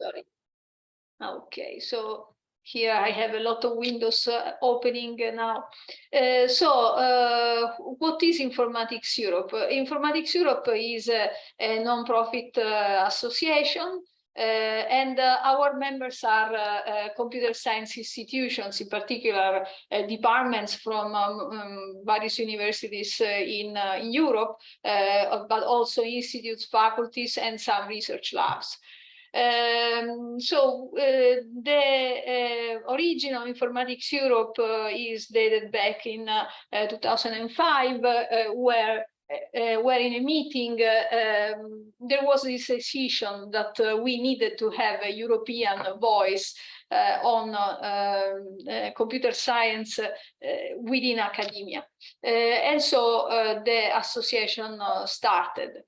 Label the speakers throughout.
Speaker 1: sorry. Okay, so here I have a lot of windows opening now. What is Informatics Europe? Informatics Europe is a non-profit association, and our members are computer science institutions, in particular departments from various universities in Europe, but also institutes, faculties, and some research labs. The origin of Informatics Europe is dated back in 2005, where in a meeting there was this decision that we needed to have a European voice on computer science within academia. And so the association started.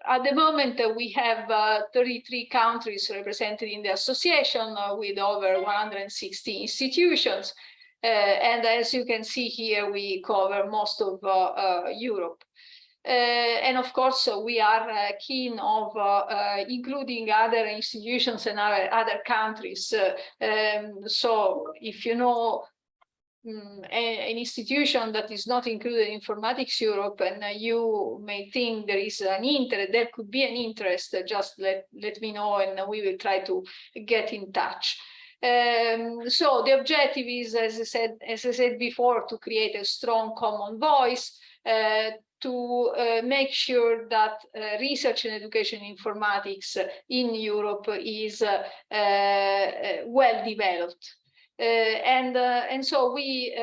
Speaker 1: At the moment, we have 33 countries represented in the association with over 160 institutions. And as you can see here, we cover most of Europe. And of course, we are keen of including other institutions and other countries. So if you know an institution that is not included in Informatics Europe, and you may think there is an interest, there could be an interest, just let me know, and we will try to get in touch. So the objective is, as I said before, to create a strong common voice, to make sure that research and education in informatics in Europe is well developed. And so we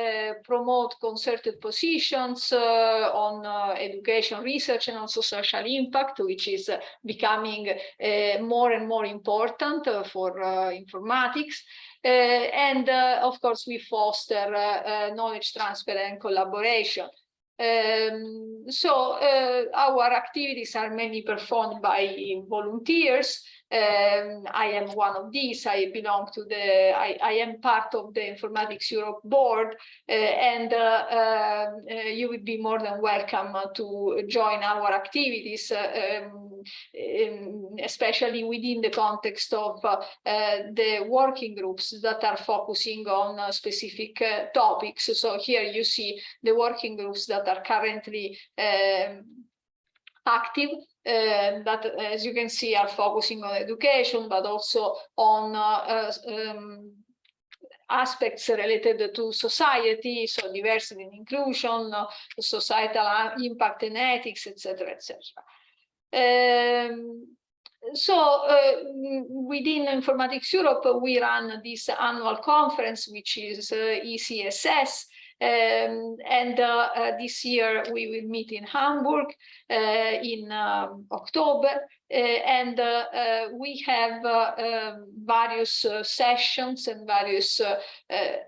Speaker 1: promote concerted positions on education research and also social impact, which is becoming more and more important for informatics. And of course, we foster knowledge transfer and collaboration. Our activities are mainly performed by volunteers. I am one of these. I belong to I am part of the Informatics Europe board, and you would be more than welcome to join our activities, especially within the context of the working groups that are focusing on specific topics. So here you see the working groups that are currently active, that, as you can see, are focusing on education, but also on aspects related to society, so diversity and inclusion, societal impact and ethics, etc., etc. Within Informatics Europe, we run this annual conference, which is ECSS. This year we will meet in Hamburg in October, and we have various sessions and various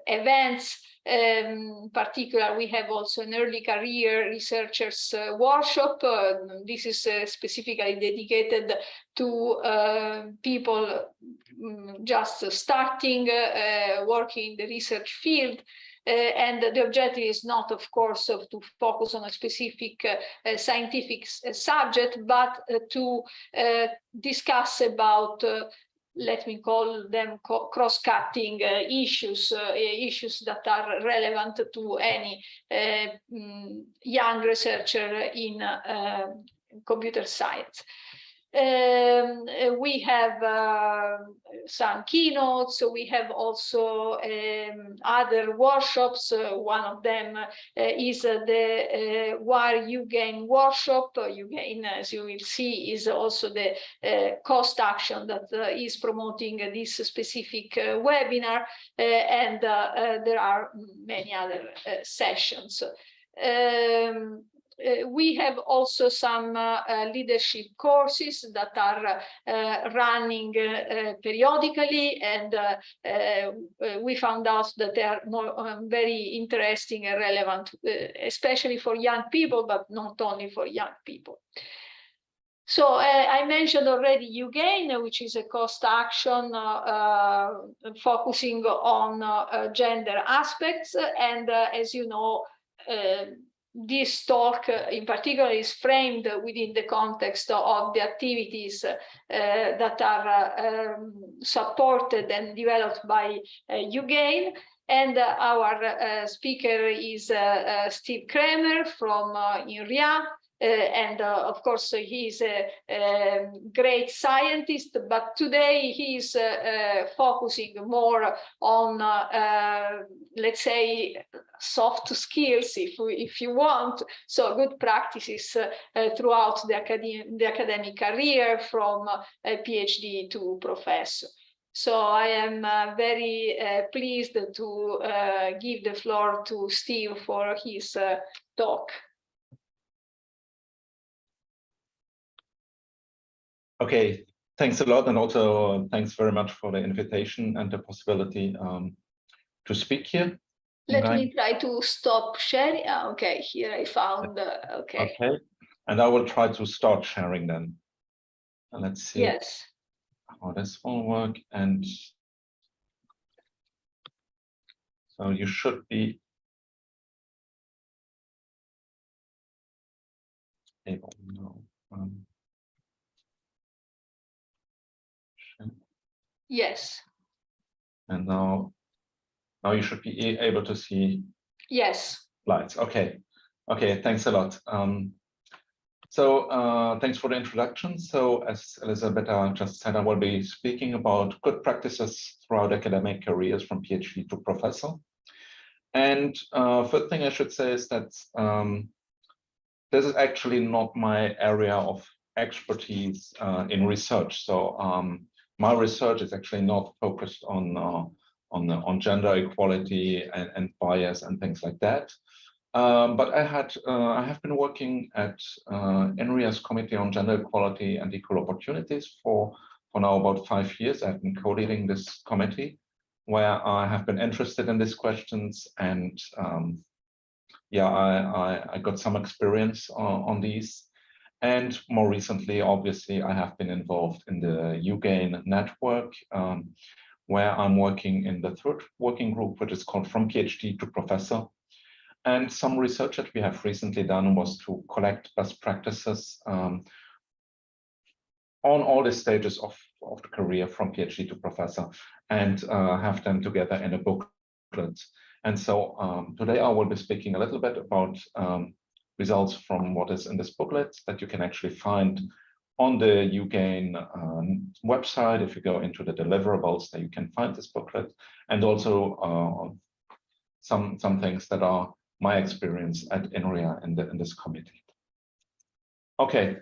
Speaker 1: events. In particular, we have also an early career researchers workshop. This is specifically dedicated to people just starting working in the research field. And the objective is not, of course, to focus on a specific scientific subject, but to discuss about, let me call them cross-cutting issues, issues that are relevant to any young researcher in computer science. We have some keynotes. So we have also other workshops. One of them is the Where You Gain workshop. You Gain, as you will see, is also the cost action that is promoting this specific webinar, and there are many other sessions. We have also some leadership courses that are running periodically, and we found out that they are very interesting and relevant, especially for young people, but not only for young people. So I mentioned already UGAIN, which is a cost action focusing on gender aspects, and as you know, this talk in particular is framed within the context of the activities that are supported and developed by UGAIN. And our speaker is Steve Kremer from Inria. And of course, he's a great scientist, but today he's focusing more on, let's say, soft skills, if you want, so good practices throughout the academic career, from a PhD to professor. So I am very pleased to give the floor to Steve for his talk.
Speaker 2: Okay, thanks a lot, and also thanks very much for the invitation and the possibility to speak here.
Speaker 1: Let me try to stop sharing. Okay, here I found, okay.
Speaker 2: Okay, and I will try to start sharing then. And let's see how this will work. And so you should be able now.
Speaker 1: Yes.
Speaker 2: And now you should be able to see.
Speaker 1: Yes.
Speaker 2: Slides. Okay. Okay. Thanks a lot. So thanks for the introduction. So as Elisabetta just said, I will be speaking about good practices throughout academic careers from PhD to professor. And first thing I should say is that this is actually not my area of expertise in research. So my research is actually not focused on gender equality and bias and things like that. But I have been working at Inria's Committee on Gender Equality and Equal Opportunities for now about 5 years. I've been co-leading this committee, where I have been interested in these questions, and yeah, I got some experience on these. And more recently, obviously, I have been involved in the UGAIN network, where I'm working in the third working group, which is called From PhD to Professor. And some research that we have recently done was to collect best practices on all the stages of the career from PhD to professor, and have them together in a booklet. And so today I will be speaking a little bit about results from what is in this booklet that you can actually find on the UGAIN website. If you go into the deliverables, there you can find this booklet, and also some things that are my experience at Inria in this committee. Okay,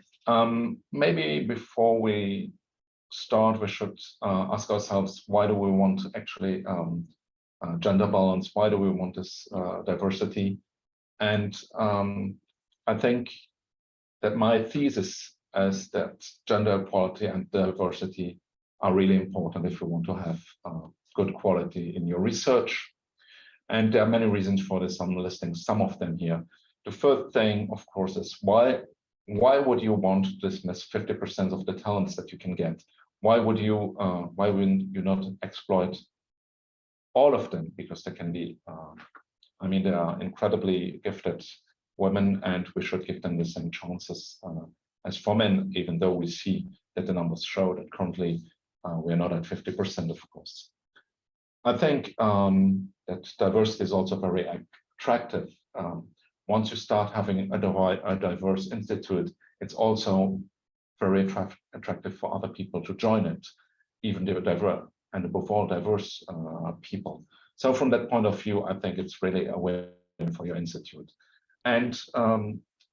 Speaker 2: maybe before we start, we should ask ourselves, why do we want to actually gender balance? Why do we want this diversity? And I think that my thesis is that gender equality and diversity are really important if you want to have good quality in your research. And there are many reasons for this. I'm listing some of them here. The first thing, of course, is why would you want to dismiss 50% of the talents that you can get? Why wouldn't you not exploit all of them? Because they can be, I mean, they are incredibly gifted women, and we should give them the same chances as for men, even though we see that the numbers show that currently we're not at 50%, of course. I think that diversity is also very attractive. Once you start having a diverse institute, it's also very attractive for other people to join it, even the diverse, and above all, diverse people. So from that point of view, I think it's really a win for your institute. And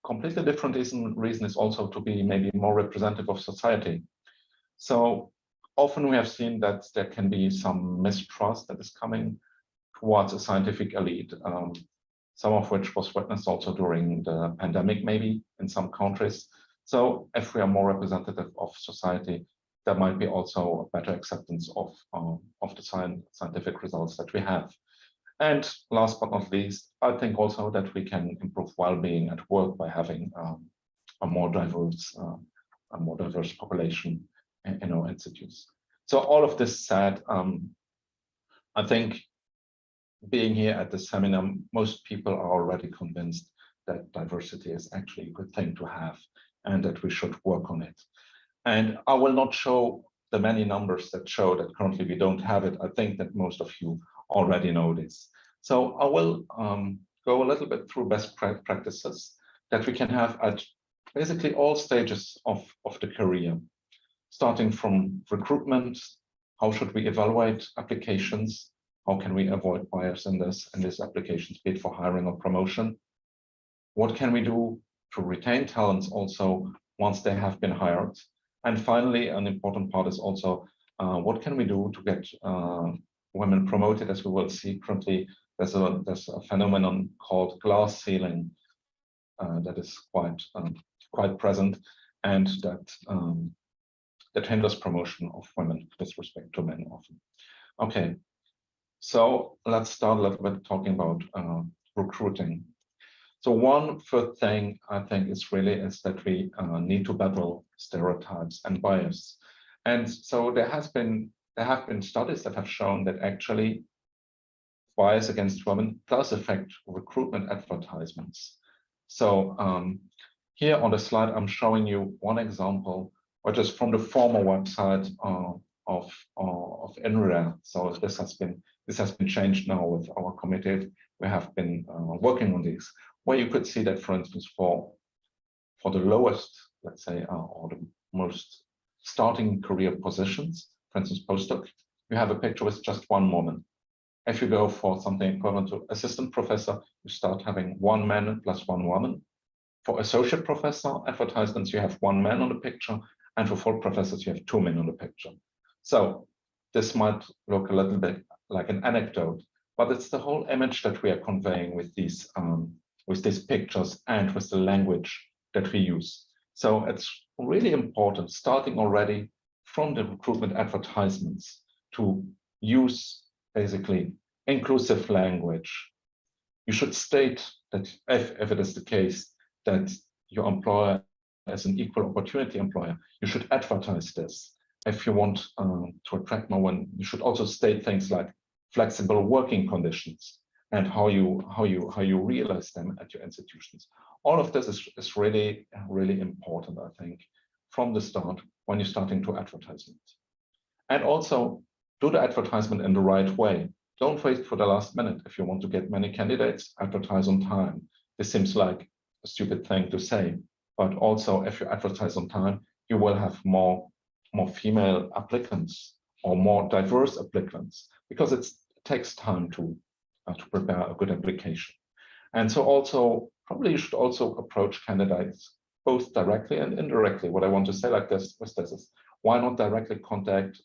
Speaker 2: completely different reason is also to be maybe more representative of society. So often we have seen that there can be some mistrust that is coming towards a scientific elite, some of which was witnessed also during the pandemic, maybe in some countries. So if we are more representative of society, there might be also a better acceptance of the scientific results that we have. And last but not least, I think also that we can improve well-being at work by having a more diverse population in our institutes. So all of this said, I think being here at the seminar, most people are already convinced that diversity is actually a good thing to have and that we should work on it. And I will not show the many numbers that show that currently we don't have it. I think that most of you already know this. So I will go a little bit through best practices that we can have at basically all stages of the career, starting from recruitment. How should we evaluate applications? How can we avoid bias in these applications, be it for hiring or promotion? What can we do to retain talents also once they have been hired? And finally, an important part is also what can we do to get women promoted? As we will see currently, there's a phenomenon called glass ceiling that is quite present, and that hinders promotion of women with respect to men often. Okay, so let's start a little bit talking about recruiting. So one first thing I think is that we need to battle stereotypes and bias. And so there have been studies that have shown that actually bias against women does affect recruitment advertisements. So here on the slide, I'm showing you one example, which is from the former website of Inria. So this has been changed now with our committee. We have been working on this, where you could see that, for instance, for the lowest, let's say, or the most starting career positions, for instance, postdoc, you have a picture with just one woman. If you go for something equivalent to assistant professor, you start having one man plus one woman. For associate professor advertisements, you have one man on the picture, and for full professors, you have two men on the picture. So this might look a little bit like an anecdote, but it's the whole image that we are conveying with these pictures and with the language that we use. So it's really important, starting already from the recruitment advertisements, to use basically inclusive language. You should state that if it is the case that your employer is an equal opportunity employer, you should advertise this. If you want to attract more women, you should also state things like flexible working conditions and how you realize them at your institutions. All of this is really, really important, I think, from the start when you're starting to advertise it. And also do the advertisement in the right way. Don't wait for the last minute. If you want to get many candidates, advertise on time. This seems like a stupid thing to say, but also if you advertise on time, you will have more female applicants or more diverse applicants, because it takes time to prepare a good application. And so also, probably you should also approach candidates both directly and indirectly. What I want to say like this is, why not directly contact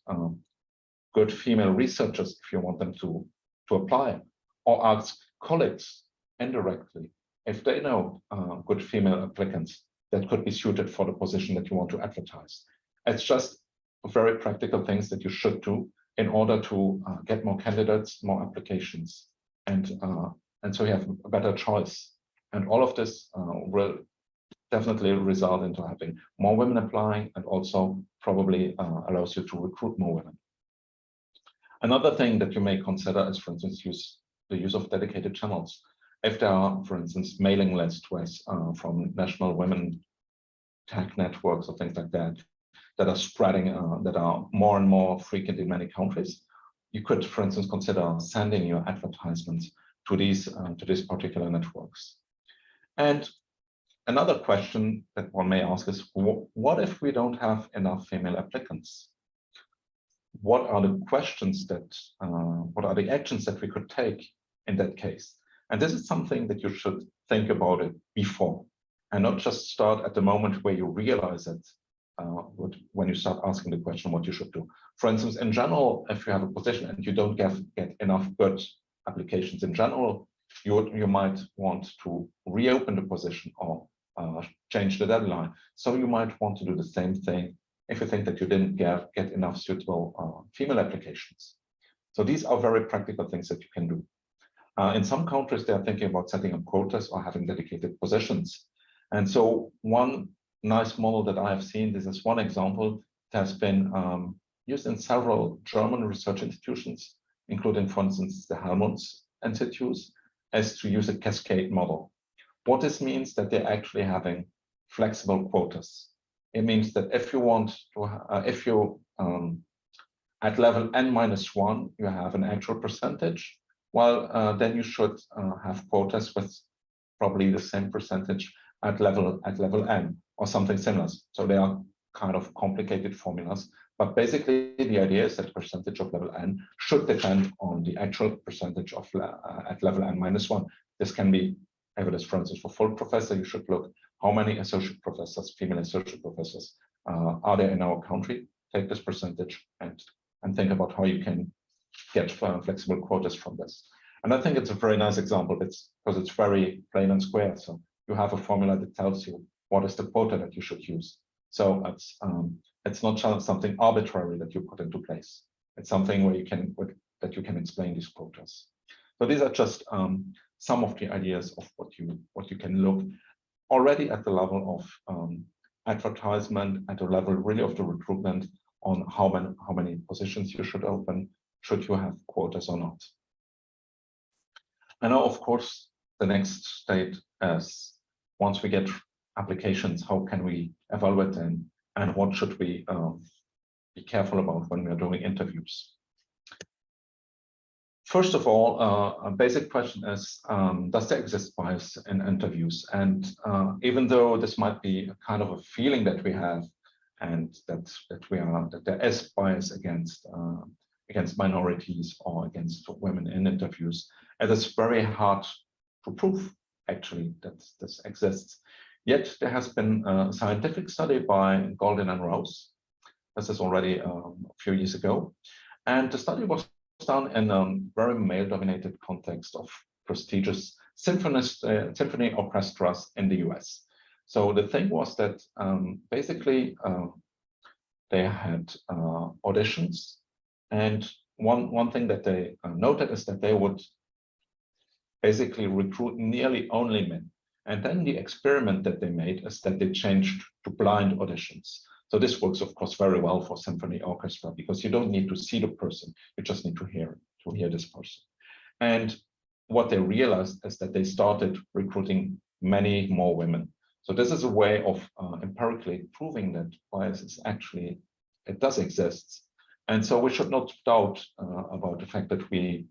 Speaker 2: good female researchers if you want them to apply, or ask colleagues indirectly if they know good female applicants that could be suited for the position that you want to advertise. It's just very practical things that you should do in order to get more candidates, more applications, and so you have a better choice. And all of this will definitely result into having more women applying, and also probably allows you to recruit more women. Another thing that you may consider is, for instance, the use of dedicated channels. If there are, for instance, mailing lists from national women tech networks or things like that, that are spreading, that are more and more frequent in many countries, you could, for instance, consider sending your advertisements to these particular networks. And another question that one may ask is, what if we don't have enough female applicants? What are the questions what are the actions that we could take in that case? And this is something that you should think about it before, and not just start at the moment where you realize it, when you start asking the question what you should do. For instance, in general, if you have a position and you don't get enough good applications in general, you might want to reopen the position or change the deadline. So you might want to do the same thing if you think that you didn't get enough suitable female applications. So these are very practical things that you can do. In some countries, they are thinking about setting up quotas or having dedicated positions. And so one nice model that I have seen, this is one example that has been used in several German research institutions, including, for instance, the Helmholtz Institute, as to use a cascade model. What this means that they're actually having flexible quotas. It means that if you want to, if you at level n-1, you have an actual percentage, well, then you should have quotas with probably the same percentage at level n or something similar. So they are kind of complicated formulas, but basically the idea is that percentage of level n should depend on the actual percentage of at level n-1. This can be evidence, for instance, for full professor. You should look how many associate professors, female associate professors, are there in our country. Take this percentage and think about how you can get flexible quotas from this. And I think it's a very nice example. It's because it's very plain and square. So you have a formula that tells you what is the quota that you should use. So it's not just something arbitrary that you put into place. It's something where you can explain these quotas. So these are just some of the ideas of what you can look already at the level of advertisement, at the level really of the recruitment, on how many positions you should open, should you have quotas or not. And now, of course, the next state is once we get applications, how can we evaluate them, and what should we be careful about when we are doing interviews? First of all, a basic question is, does there exist bias in interviews? And even though this might be a kind of a feeling that we have, and that there is bias against minorities or against women in interviews, it is very hard to prove actually that this exists. Yet there has been a scientific study by Golden and Rose. This is already a few years ago, and the study was done in a very male-dominated context of prestigious symphony orchestras in the US. So the thing was that basically they had auditions, and one thing that they noted is that they would basically recruit nearly only men. And then the experiment that they made is that they changed to blind auditions. So this works, of course, very well for symphony orchestra, because you don't need to see the person, you just need to hear this person. And what they realized is that they started recruiting many more women. So this is a way of empirically proving that bias is actually, it does exist. And so we should not doubt about the fact that we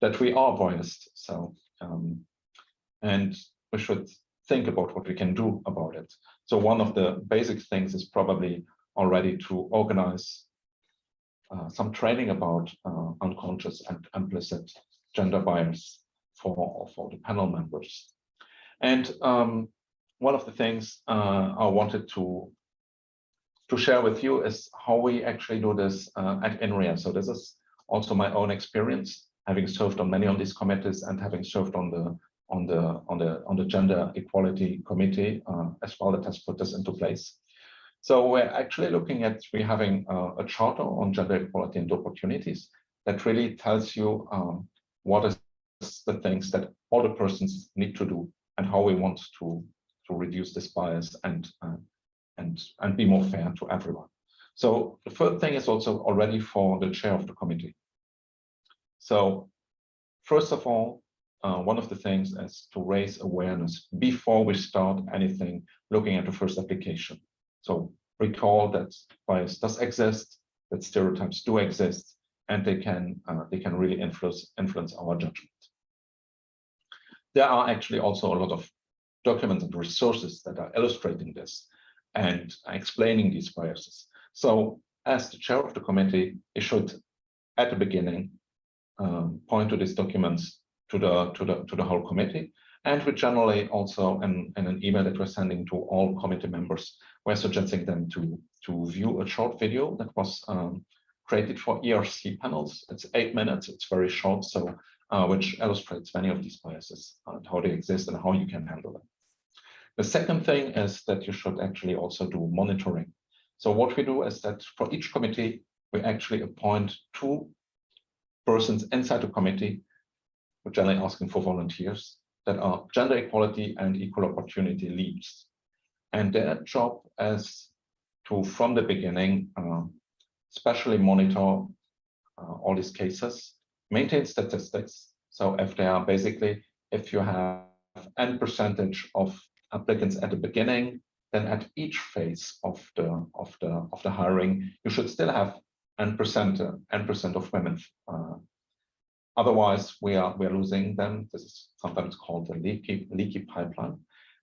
Speaker 2: are biased. So and we should think about what we can do about it. So one of the basic things is probably already to organize some training about unconscious and implicit gender bias for the panel members. And one of the things I wanted to share with you is how we actually do this at Inria. So this is also my own experience, having served on many of these committees and having served on the gender equality committee as well, that has put this into place. So we're actually looking at, we're having a charter on gender equality and opportunities that really tells you what is the things that all the persons need to do and how we want to reduce this bias and be more fair to everyone. So the third thing is also already for the chair of the committee. So first of all, one of the things is to raise awareness before we start anything looking at the first application. So recall that bias does exist, that stereotypes do exist, and they can really influence our judgment. There are actually also a lot of documents and resources that are illustrating this and explaining these biases. So as the chair of the committee, you should, at the beginning, point to these documents to the whole committee. And we generally also, in an email that we're sending to all committee members, we're suggesting them to view a short video that was created for ERC panels. It's 8 minutes, it's very short, so which illustrates many of these biases and how they exist and how you can handle them. The second thing is that you should actually also do monitoring. So what we do is that for each committee, we actually appoint 2 persons inside the committee. We're generally asking for volunteers that are gender equality and equal opportunity leads. And their job is to, from the beginning, especially monitor all these cases, maintain statistics. So if they are basically, if you have n percentage of applicants at the beginning, then at each phase of the hiring, you should still have n percent of women. Otherwise, we are losing them. This is sometimes called a leaky pipeline,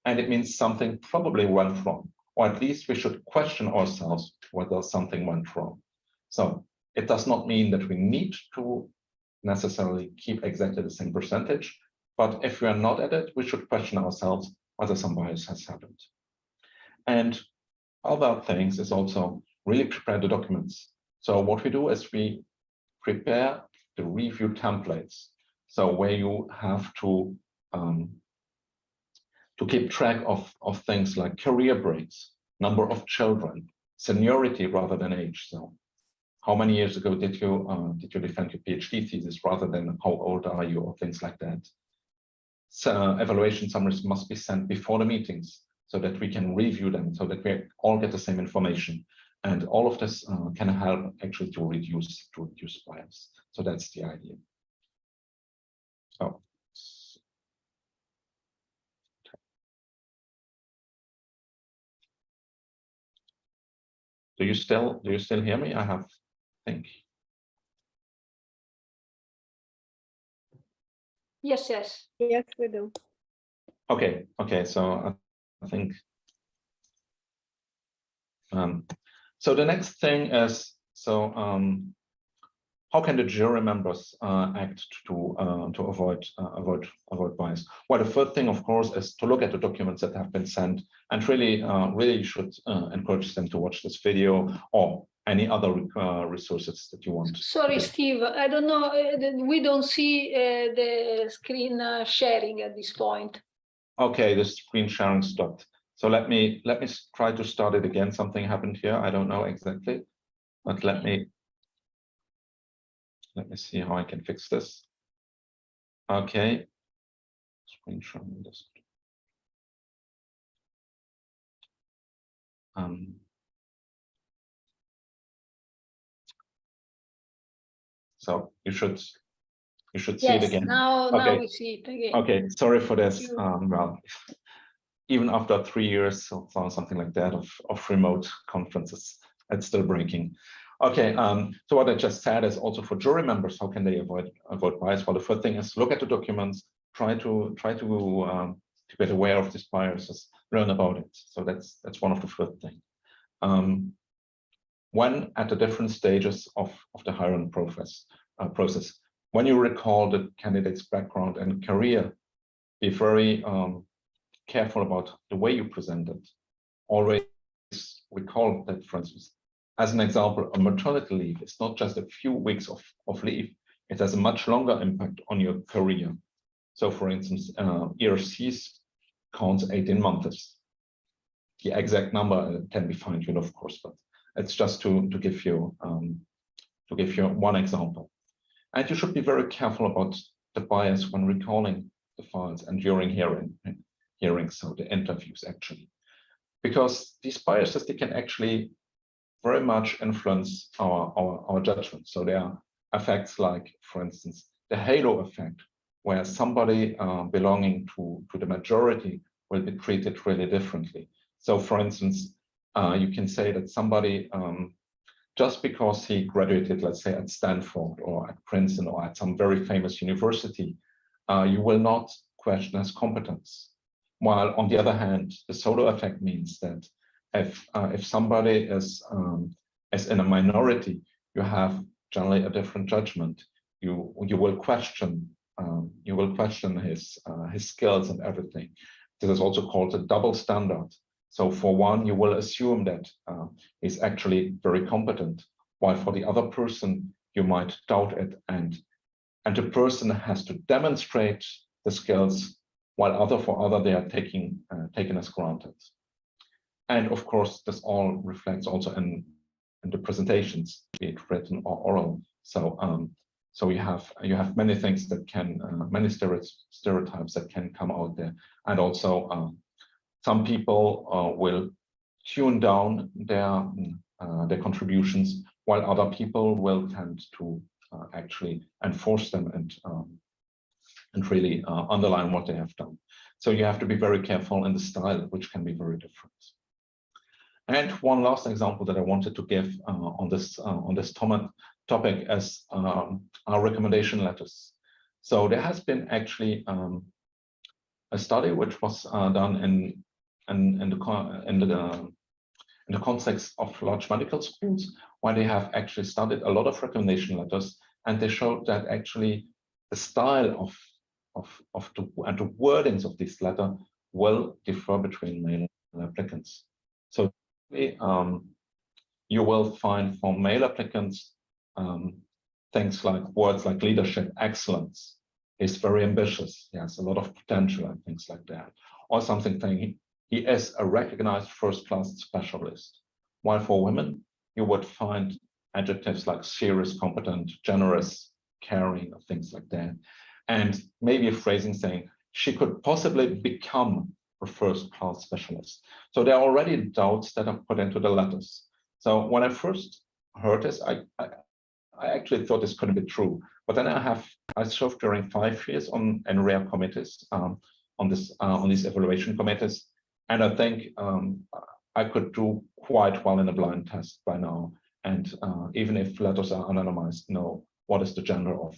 Speaker 2: and it means something probably went wrong, or at least we should question ourselves whether something went wrong. So it does not mean that we need to necessarily keep exactly the same percentage, but if we are not at it, we should question ourselves whether some bias has happened. And other things is also really prepare the documents. So what we do is we prepare the review templates. So where you have to keep track of things like career breaks, number of children, seniority rather than age. So how many years ago did you defend your PhD thesis rather than how old are you, or things like that. So evaluation summaries must be sent before the meetings so that we can review them, so that we all get the same information. And all of this can help actually to reduce bias. So that's the idea. Oh. Do you still hear me? I think.
Speaker 1: Yes, we do.
Speaker 2: Okay, so I think so the next thing is, so how can the jury members act to avoid bias? Well, the first thing, of course, is to look at the documents that have been sent, and really you should encourage them to watch this video or any other resources that you want.
Speaker 1: Sorry, Steve, I don't know, we don't see the screen sharing at this point.
Speaker 2: Okay, the screen sharing stopped. So let me try to start it again. Something happened here. I don't know exactly, but let me see how I can fix this. Okay, screen sharing this. So you should see it again.
Speaker 1: Now we see it again.
Speaker 2: Okay, sorry for this. Well, even after 3 years or something like that of remote conferences, it's still breaking. Okay, so what I just said is also for jury members, how can they avoid bias? Well, the first thing is look at the documents, try to get aware of these biases, learn about it. So that's one of the first things. When at the different stages of the hiring process, when you recall the candidate's background and career, be very careful about the way you present it. Always recall that, for instance, as an example, a maternity leave is not just a few weeks of leave, it has a much longer impact on your career. So for instance, ERCs counts 18 months. The exact number can be fine-tuned, of course, but it's just to give you one example. And you should be very careful about the bias when recalling the files and during hearings, so the interviews actually, because these biases, they can actually very much influence our judgment. So there are effects like, for instance, the halo effect, where somebody belonging to the majority will be treated really differently. So for instance, you can say that somebody, just because he graduated, let's say, at Stanford or at Princeton or at some very famous university, you will not question his competence. While on the other hand, the solo effect means that if somebody is in a minority, you have generally a different judgment. You will question his skills and everything. This is also called a double standard. So for one, you will assume that he's actually very competent, while for the other person, you might doubt it, and the person has to demonstrate the skills, while for other they are taken as granted. And of course, this all reflects also in the presentations, be it written or oral. So you have many things that can many stereotypes that can come out there, and also some people will tune down their contributions, while other people will tend to actually enforce them and really underline what they have done. So you have to be very careful in the style, which can be very different. And one last example that I wanted to give on this topic is our recommendation letters. So there has been actually a study which was done in the context of large medical schools, where they have actually studied a lot of recommendation letters, and they showed that actually the style of the wordings of this letter will differ between male and female applicants. So you will find for male applicants things like words like leadership, excellence, is very ambitious, he has a lot of potential and things like that. Or something saying he is a recognized first-class specialist. While for women, you would find adjectives like serious, competent, generous, caring, or things like that. And maybe a phrasing saying she could possibly become a first-class specialist. So there are already doubts that are put into the letters. So when I first heard this, I actually thought this couldn't be true. But then I served during 5 years on Inria committees, on these evaluation committees, and I think I could do quite well in a blind test by now. And even if letters are anonymized, know what is the gender of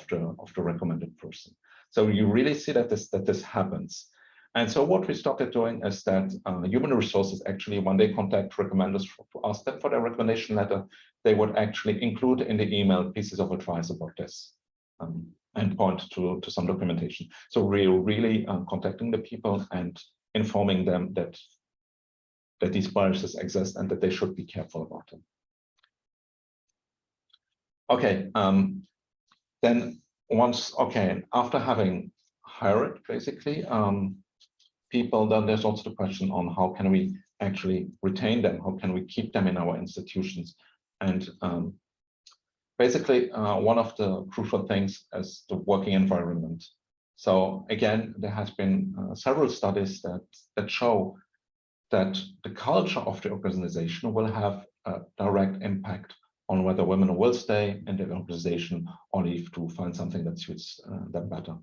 Speaker 2: the recommended person. So you really see that this happens. And so what we started doing is that human resources actually, when they contact recommenders to ask them for their recommendation letter, they would actually include in the email pieces of advice about this and point to some documentation. So we're really contacting the people and informing them that these biases exist and that they should be careful about them. Okay, then after having hired basically people, then there's also the question on how can we actually retain them? How can we keep them in our institutions? And basically, one of the crucial things is the working environment. So again, there has been several studies that show that the culture of the organization will have a direct impact on whether women will stay in the organization or leave to find something that suits them better.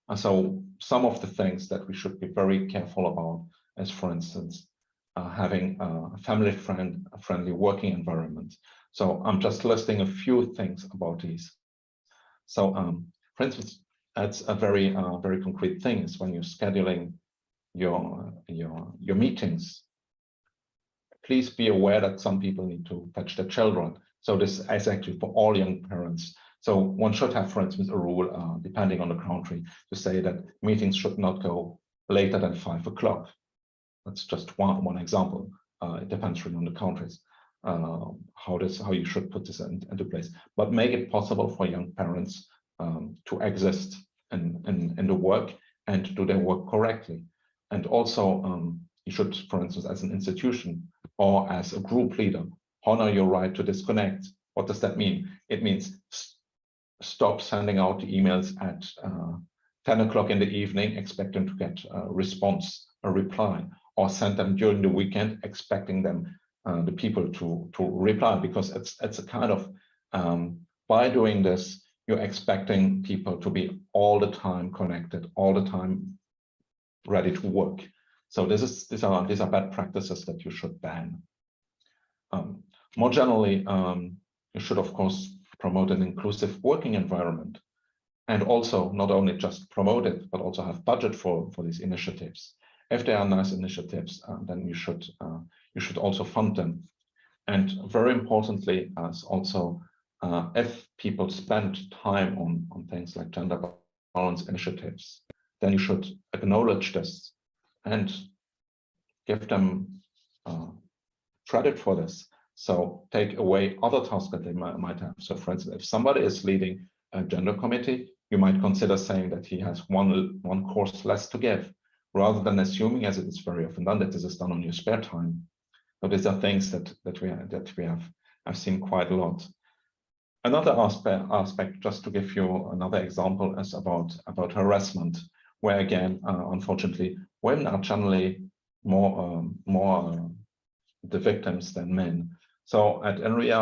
Speaker 2: And so some of the things that we should be very careful about is, for instance, having a family-friendly working environment. So I'm just listing a few things about these. So for instance, that's a very concrete thing is when you're scheduling your meetings, please be aware that some people need to fetch their children. So this is actually for all young parents. So one should have, for instance, a rule, depending on the country, to say that meetings should not go later than 5 o'clock. That's just one example. It depends really on the countries, how you should put this into place. But make it possible for young parents to exist in the work and do their work correctly. And also, you should, for instance, as an institution or as a group leader, honor your right to disconnect. What does that mean? It means stop sending out the emails at 10 o'clock in the evening, expecting to get a response, a reply, or send them during the weekend, expecting them, the people to reply, because it's a kind of, by doing this, you're expecting people to be all the time connected, all the time ready to work. So these are bad practices that you should ban. More generally, you should, of course, promote an inclusive working environment, and also not only just promote it, but also have budget for these initiatives. If they are nice initiatives, then you should also fund them. And very importantly, also if people spend time on things like gender balance initiatives, then you should acknowledge this and give them credit for this. So take away other tasks that they might have. So for instance, if somebody is leading a gender committee, you might consider saying that he has one course less to give, rather than assuming, as it is very often done, that this is done on your spare time. So these are things that we have I've seen quite a lot. Another aspect, just to give you another example, is about harassment, where again, unfortunately, women are generally more the victims than men. So at Inria,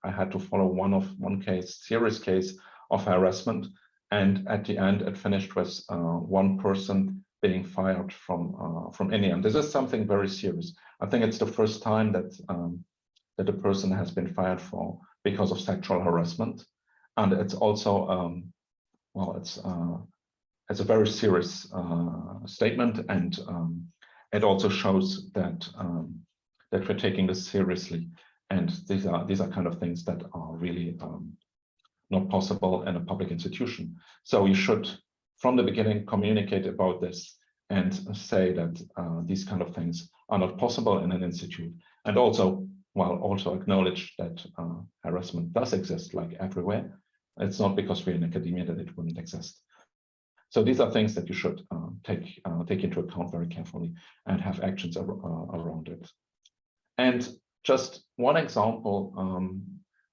Speaker 2: I had to follow one serious case of harassment. And at the end, it finished with one person being fired from Inria. And this is something very serious. I think it's the first time that that a person has been fired because of sexual harassment, and it's also well, it's a very serious statement, and it also shows that that we're taking this seriously. And these are kind of things that are really not possible in a public institution. So you should, from the beginning, communicate about this and say that these kind of things are not possible in an institute, and also, well, also acknowledge that harassment does exist like everywhere. It's not because we're in academia that it wouldn't exist. So these are things that you should take into account very carefully and have actions around it. And just one example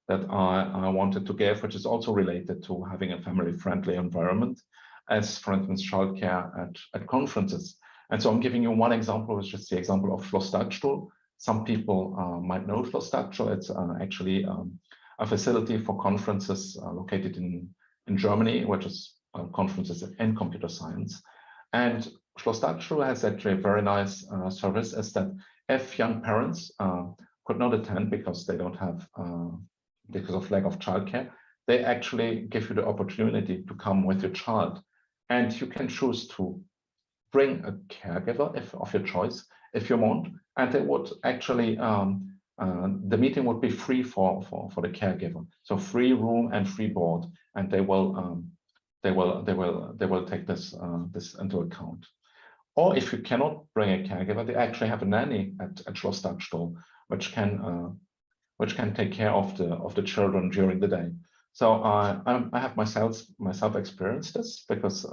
Speaker 2: that I wanted to give, which is also related to having a family-friendly environment, as for instance, childcare at conferences. And so I'm giving you one example, which is the example of Schloss-Dagstuhl. Some people might know Schloss-Dagstuhl. It's actually a facility for conferences located in Germany, which is conferences in computer science. And Schloss-Dagstuhl has actually a very nice service, is that if young parents could not attend because they don't have, because of lack of childcare, they actually give you the opportunity to come with your child. And you can choose to bring a caregiver of your choice if you want, and they would actually the meeting would be free for the caregiver, so free room and free board, and they will take this into account. Or if you cannot bring a caregiver, they actually have a nanny at Schloss-Dagstuhl, which can take care of the children during the day. So I have myself experienced this, because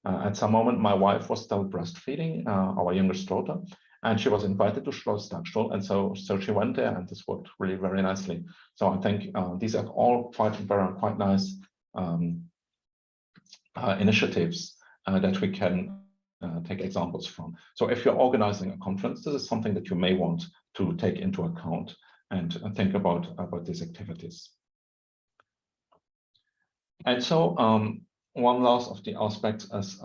Speaker 2: at some moment my wife was still breastfeeding our youngest daughter, and she was invited to Schloss-Dagstuhl, and so she went there, and this worked really very nicely. So I think these are all quite nice initiatives that we can take examples from. So if you're organizing a conference, this is something that you may want to take into account and think about these activities. And so one last of the aspects is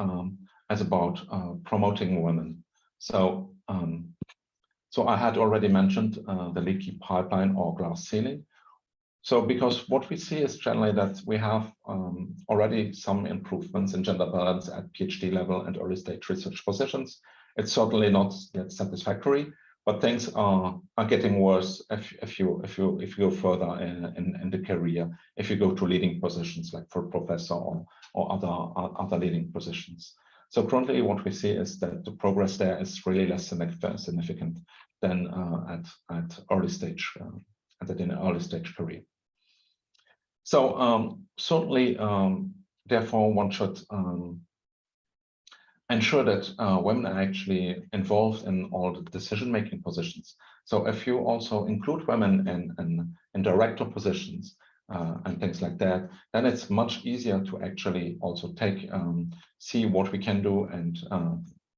Speaker 2: about promoting women. So so I had already mentioned the leaky pipeline or glass ceiling. So because what we see is generally that we have already some improvements in gender balance at PhD level and early stage research positions. It's certainly not yet satisfactory, but things are getting worse if you go further in the career, if you go to leading positions like for professor or other leading positions. So currently what we see is that the progress there is really less significant than at early stage, in an early stage career. So certainly, therefore, one should ensure that women are actually involved in all the decision-making positions. So if you also include women in director positions and things like that, then it's much easier to actually also see what we can do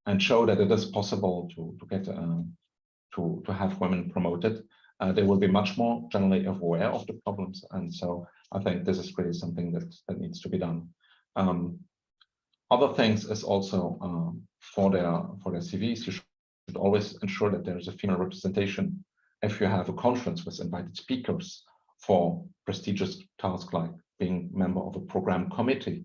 Speaker 2: and show that it is possible to have women promoted. They will be much more generally aware of the problems, and so I think this is really something that needs to be done. Other things is also for their CVs, you should always ensure that there is a female representation. If you have a conference with invited speakers for prestigious tasks like being member of a program committee,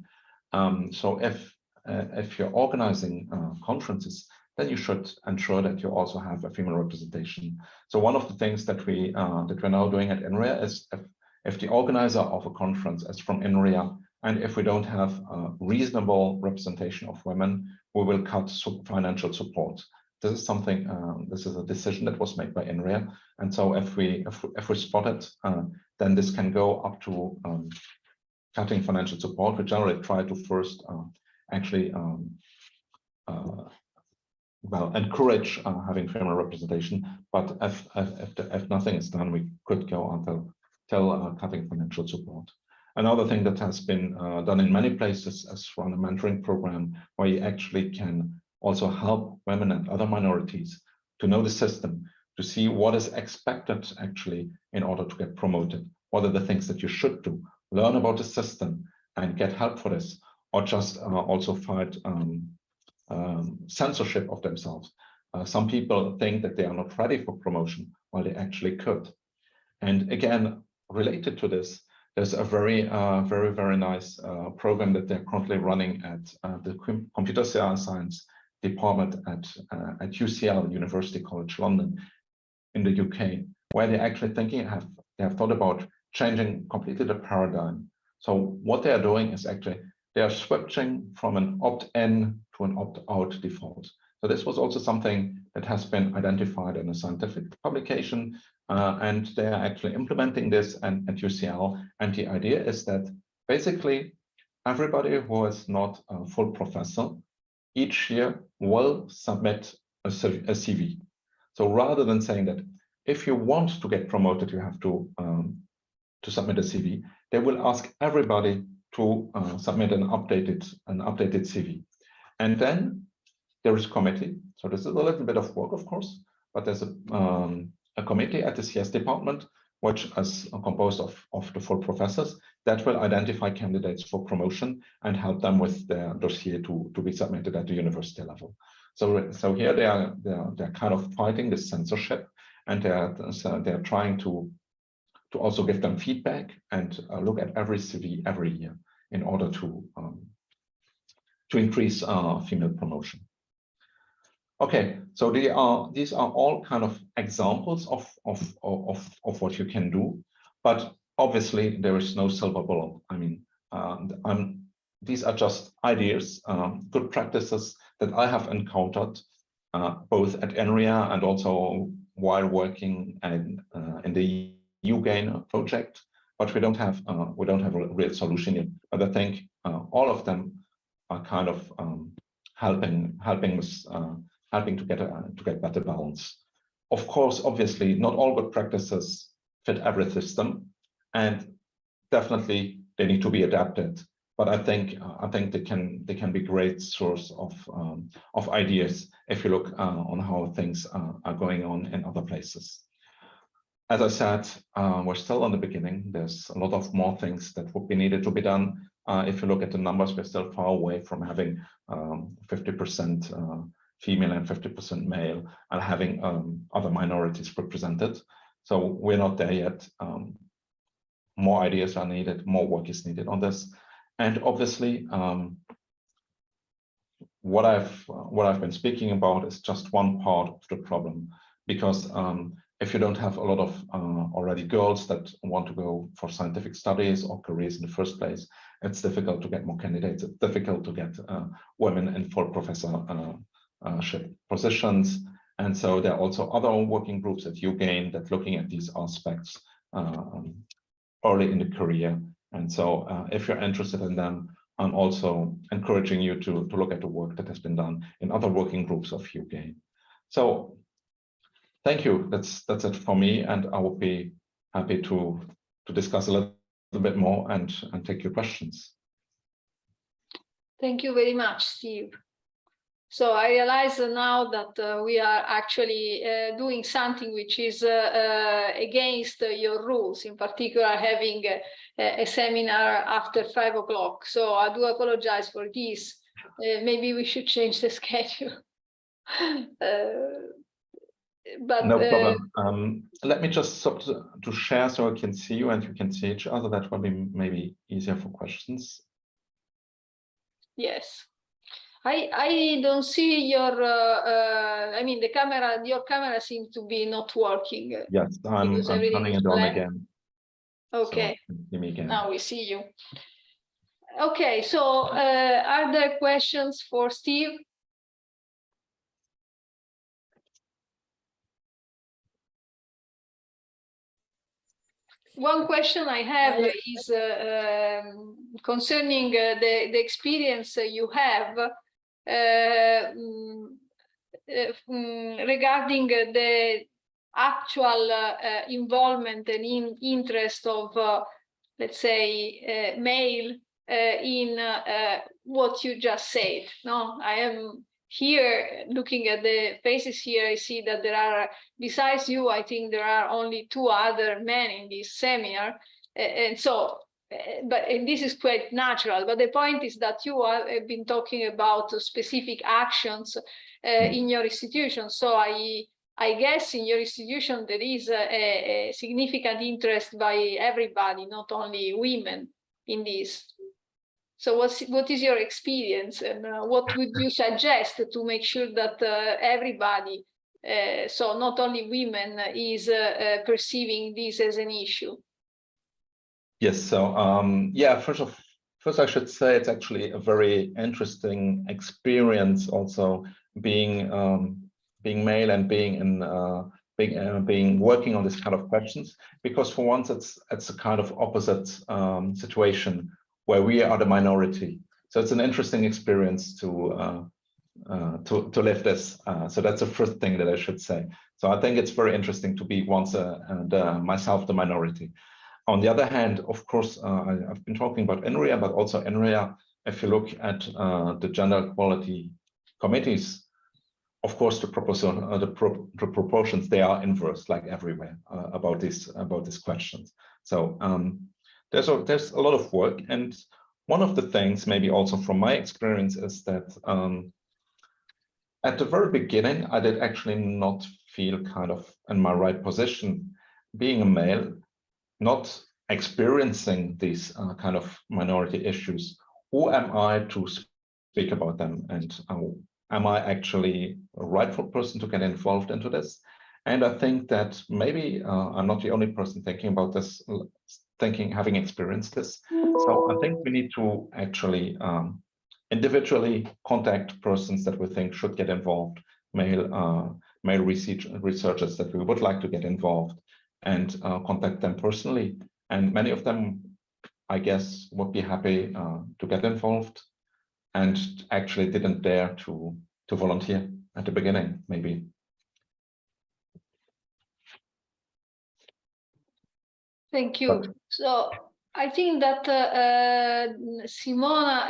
Speaker 2: so if you're organizing conferences, then you should ensure that you also have a female representation. So one of the things that we're now doing at Inria is if the organizer of a conference is from Inria, and if we don't have a reasonable representation of women, we will cut financial support. This is something. This is a decision that was made by Inria, and so if we spot it, then this can go up to cutting financial support. We generally try to first actually well, encourage having female representation, but if nothing is done, we could go until cutting financial support. Another thing that has been done in many places is run a mentoring program where you actually can also help women and other minorities to know the system, to see what is expected actually in order to get promoted. What are the things that you should do? learn about the system and get help for this, or just also fight censorship of themselves. Some people think that they are not ready for promotion while they actually could. And again, related to this, there's a very nice program that they're currently running at the Computer Science department at UCL, University College London, in the UK, where they're actually thinking, they have thought about changing completely the paradigm. So what they are doing is actually, they are switching from an opt-in to an opt-out default. So this was also something that has been identified in a scientific publication, and they are actually implementing this at UCL. And the idea is that basically everybody who is not a full professor each year will submit a CV. So rather than saying that if you want to get promoted, you have to submit a CV, they will ask everybody to submit an updated CV. And then there is a committee. So this is a little bit of work, of course, but there's a committee at the CS department, which is composed of the full professors that will identify candidates for promotion and help them with their dossier to be submitted at the university level. So here they're kind of fighting this censorship, and they're trying to also give them feedback and look at every CV every year in order to increase female promotion. Okay, so these are all kind of examples of what you can do, but obviously there is no silver bullet. I mean, these are just ideas, good practices that I have encountered both at Inria and also while working in the UGAIN project. But we don't have a real solution yet. But I think all of them are kind of helping to get better balance. Of course, obviously, not all good practices fit every system, and definitely they need to be adapted. But I think they can be great source of ideas if you look on how things are going on in other places. As I said, we're still on the beginning. There's a lot of more things that would be needed to be done. If you look at the numbers, we're still far away from having 50% female and 50% male, and having other minorities represented. So we're not there yet. More ideas are needed, more work is needed on this. And obviously, what I've been speaking about is just one part of the problem, because if you don't have a lot of already girls that want to go for scientific studies or careers in the first place, it's difficult to get more candidates. It's difficult to get women in full professorship positions. And so there are also other working groups at UGAIN that looking at these aspects early in the career. And so if you're interested in them, I'm also encouraging you to look at the work that has been done in other working groups of UGAIN. So thank you. That's it for me, and I will be happy to discuss a little bit more and take your questions.
Speaker 1: Thank you very much, Steve. So I realize now that we are actually doing something which is against your rules, in particular having a seminar after 5 o'clock. So I do apologize for this. Maybe we should change the schedule. But
Speaker 2: no problem. Let me just stop to share so I can see you and you can see each other. That will be maybe easier for questions.
Speaker 1: Yes. I don't see your, I mean, your camera seems to be not working.
Speaker 2: Yes, I'm turning it on again.
Speaker 1: Okay,
Speaker 2: so see me again.
Speaker 1: Now we see you. Okay, so are there questions for Steve? One question I have is concerning the experience you have regarding the actual involvement and interest of, let's say, male in what you just said. No, I am here looking at the faces here. I see that there are, besides you, I think there are only 2 other men in this seminar. And so and this is quite natural, but the point is that you have been talking about specific actions in your institution. So I guess in your institution there is a significant interest by everybody, not only women, in this. So what is your experience, and what would you suggest to make sure that everybody, so not only women, is perceiving this as an issue?
Speaker 2: Yes, so yeah, first I should say it's actually a very interesting experience also being male and being working on this kind of questions, because for once it's a kind of opposite situation where we are the minority. So it's an interesting experience to live this. So that's the first thing that I should say. So I think it's very interesting to be once myself the minority. On the other hand, of course, I've been talking about Inria, but also Inria, if you look at the gender equality committees, of course, the proportions, they are inverse, like everywhere, about these questions. So there's a lot of work. And one of the things, maybe also from my experience, is that at the very beginning, I did actually not feel kind of in my right position, being a male, not experiencing these kind of minority issues. Who am I to speak about them? And am I actually a rightful person to get involved into this? And I think that maybe I'm not the only person thinking about this, having experienced this. So I think we need to actually individually contact persons that we think should get involved, male researchers that we would like to get involved, and contact them personally. And many of them, I guess, would be happy to get involved, and actually didn't dare to volunteer at the beginning, maybe.
Speaker 1: Thank you. So I think that Simona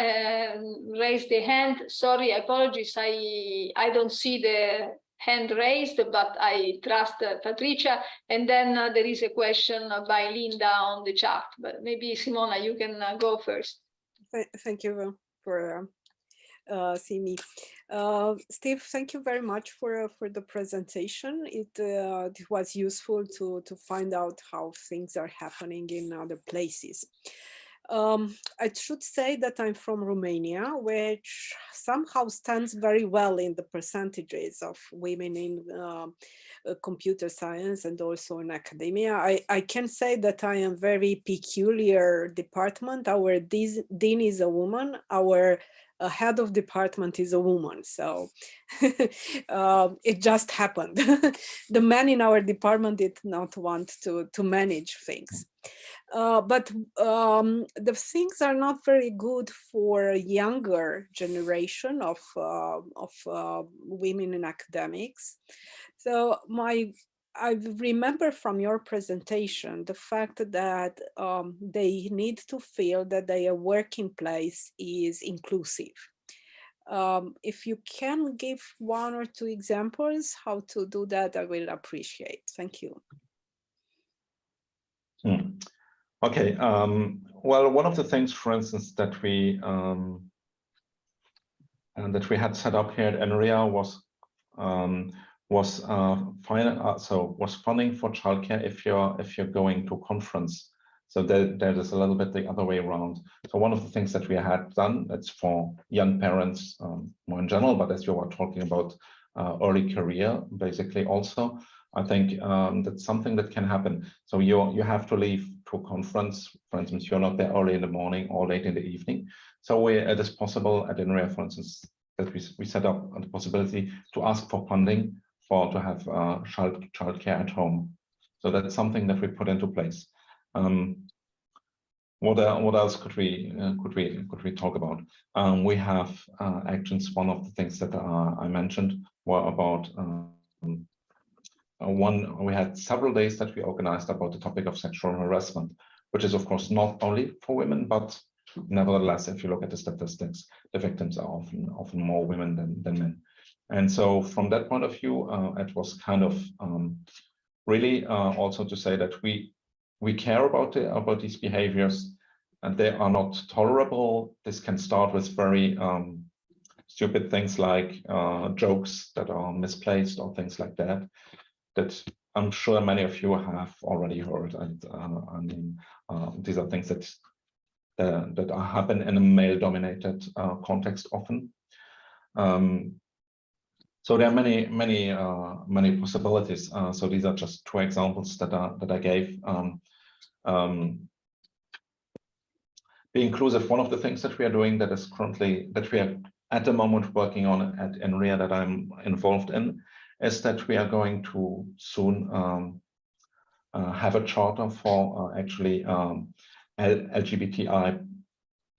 Speaker 1: raised the hand. Sorry, apologies. I don't see the hand raised, but I trust Patricia. And then there is a question by Linda on the chat. But maybe Simona, you can go first.
Speaker 3: Thank you for seeing me. Steve, thank you very much for the presentation. It was useful to find out how things are happening in other places. I should say that I'm from Romania, which somehow stands very well in the percentages of women in computer science and also in academia. I can say that I am very peculiar department. Our dean is a woman. Our head of department is a woman, so it just happened. The men in our department did not want to manage things. But the things are not very good for a younger generation of women in academics. So I remember from your presentation the fact that they need to feel that their working place is inclusive. If you can give one or two examples how to do that, I will appreciate. Thank you.
Speaker 2: Okay. Well, one of the things, for instance, that we had set up here at Inria was funding for childcare if you're going to a conference. So that is a little bit the other way around. So one of the things that we had done, that's for young parents more in general, but as you were talking about early career, basically also, I think that's something that can happen. So you have to leave to a conference, for instance, you're not there early in the morning or late in the evening. So it is possible at Inria, for instance, that we set up the possibility to ask for funding to have childcare at home. So that's something that we put into place. What else could we talk about? We have actions. One of the things that I mentioned were about we had several days that we organized about the topic of sexual harassment, which is of course not only for women, but nevertheless, if you look at the statistics, the victims are often more women than men. And so from that point of view, it was kind of really also to say that we care about these behaviors, and they are not tolerable. This can start with very stupid things like jokes that are misplaced or things like that, that I'm sure many of you have already heard. And I mean, these are things that happen in a male-dominated context often. So there are many possibilities. So these are just two examples that I gave. Be inclusive. One of the things that we are doing that we are at the moment working on at Inria, that I'm involved in, is that we are going to soon have a charter for actually LGBTI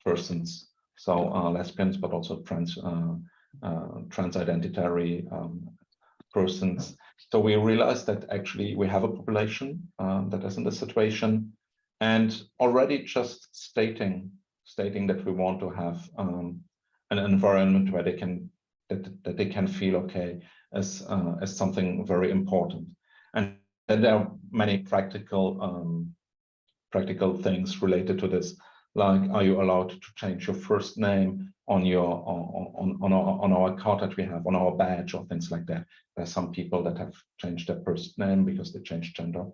Speaker 2: persons, so lesbians, but also trans-identitary persons. So we realized that actually we have a population that is in this situation, and already just stating that we want to have an environment where they can feel okay is something very important. And then there are many practical things related to this, like, are you allowed to change your first name on our card that we have, on our badge, or things like that? There are some people that have changed their first name because they changed gender.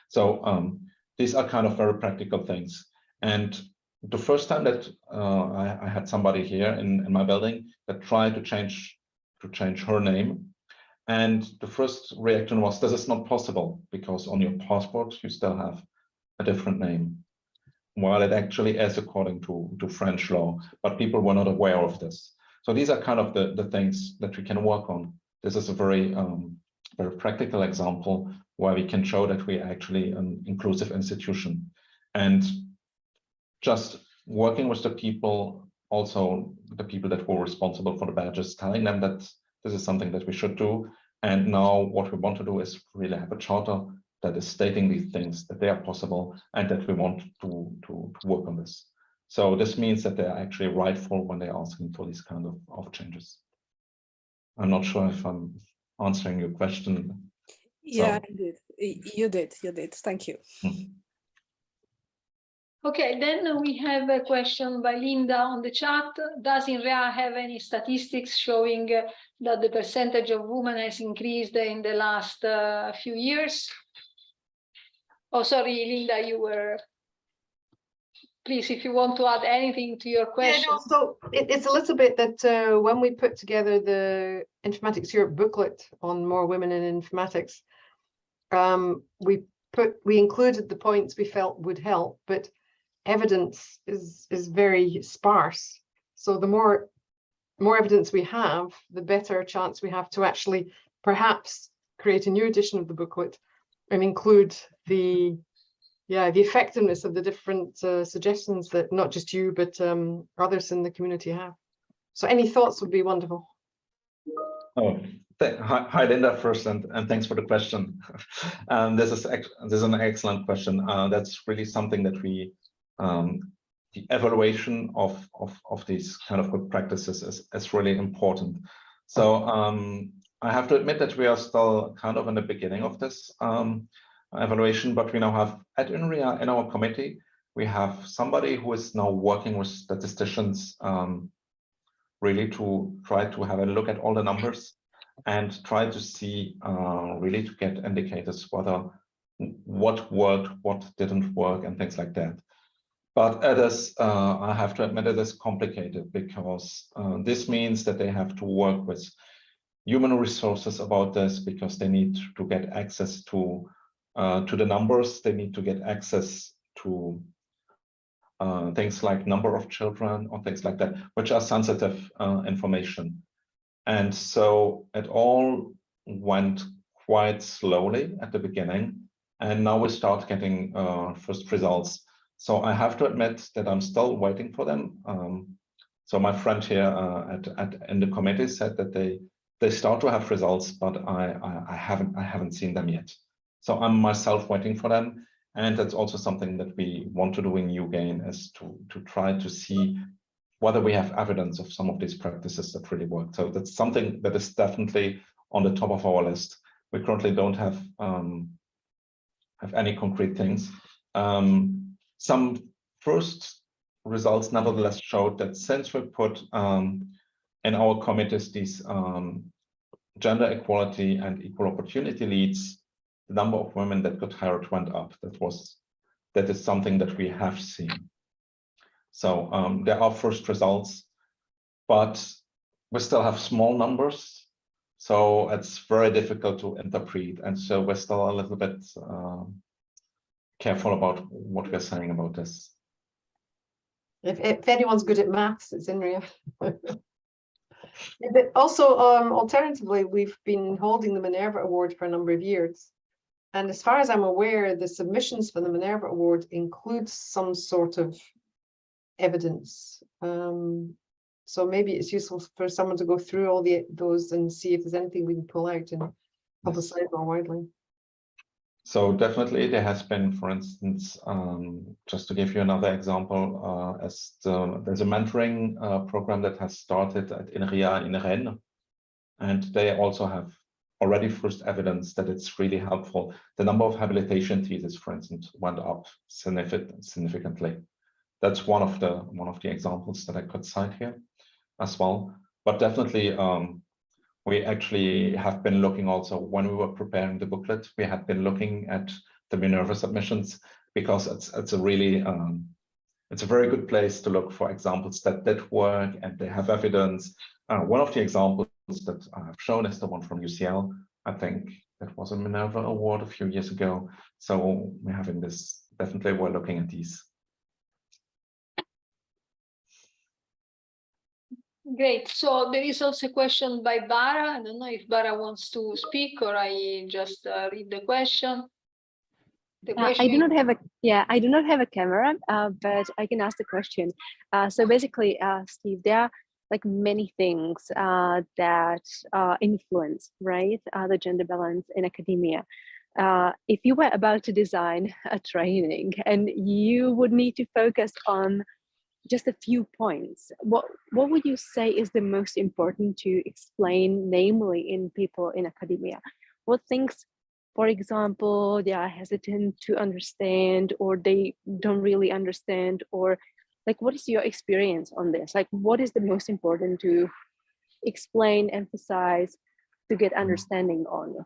Speaker 2: So these are kind of very practical things. And the first time that I had somebody here in my building that tried to change her name, and the first reaction was, this is not possible, because on your passport you still have a different name, while it actually is according to French law, but people were not aware of this. So these are kind of the things that we can work on. This is a very practical example where we can show that we're actually an inclusive institution. And just working with the people, also the people that were responsible for the badges, telling them that this is something that we should do. And now what we want to do is really have a charter that is stating these things, that they are possible, and that we want to work on this. So this means that they're actually rightful when they're asking for these kind of changes. I'm not sure if I'm answering your question.
Speaker 3: Yeah, you did. Thank you.
Speaker 1: Okay, then we have a question by Linda on the chat. Does Inria have any statistics showing that the percentage of women has increased in the last few years? Oh, sorry, Linda, you were... Please, if you want to add anything to your question.
Speaker 4: Yeah, no, so it's a little bit that when we put together the Informatics Europe booklet on more women in informatics, we included the points we felt would help, but evidence is very sparse. So the more evidence we have, the better chance we have to actually perhaps create a new edition of the booklet and include the effectiveness of the different suggestions that not just you, but others in the community have. So any thoughts would be wonderful.
Speaker 2: Oh, hi Linda, first, and thanks for the question. This is an excellent question. That's really something that we, the evaluation of these kind of good practices is really important. So I have to admit that we are still kind of in the beginning of this evaluation, but we now have at Inria in our committee, we have somebody who is now working with statisticians really to try to have a look at all the numbers and try to see really to get indicators whether what worked, what didn't work, and things like that. But it is, I have to admit, it is complicated, because this means that they have to work with human resources about this, because they need to get access to the numbers. They need to get access to things like number of children or things like that, which are sensitive information. And so it all went quite slowly at the beginning, and now we start getting first results. So I have to admit that I'm still waiting for them. So my friend here in the committee said that they start to have results, but I haven't seen them yet. So I'm myself waiting for them, and that's also something that we want to do in UGAIN, is to try to see whether we have evidence of some of these practices that really work. So that's something that is definitely on the top of our list. We currently don't have any concrete things. Some first results nevertheless showed that since we put in our committees these gender equality and equal opportunity leads, the number of women that got hired went up. That is something that we have seen. So there are first results, but we still have small numbers. So it's very difficult to interpret. And so we're still a little bit careful about what we're saying about this.
Speaker 4: If anyone's good at maths, it's Inria. But also, alternatively, we've been holding the Minerva Award for a number of years. And as far as I'm aware, the submissions for the Minerva Award includes some sort of evidence. So maybe it's useful for someone to go through all those and see if there's anything we can pull out and publicize more widely.
Speaker 2: So definitely there has been, for instance, just to give you another example, there's a mentoring program that has started at Inria in Rennes, and they also have already first evidence that it's really helpful. The number of habilitation theses, for instance, went up significantly. That's one of the examples that I could cite here as well. But definitely, we actually have been looking also when we were preparing the booklet. We had been looking at the Minerva submissions because it's a really it's a very good place to look for examples that did work and they have evidence. One of the examples that I have shown is the one from UCL. I think that was a Minerva Award a few years ago. So we're having this, definitely we're looking at these.
Speaker 1: Great. So there is also a question by Bara. I don't know if Bara wants to speak or I just read the question.
Speaker 5: I do not have a camera, but I can ask the question. So basically, Steve, there are like many things that influence, right, the gender balance in academia. If you were about to design a training and you would need to focus on just a few points, what would you say is the most important to explain, namely in people in academia? What things, for example, they are hesitant to understand or they don't really understand, or like, what is your experience on this? Like, what is the most important to explain, emphasize, to get understanding on?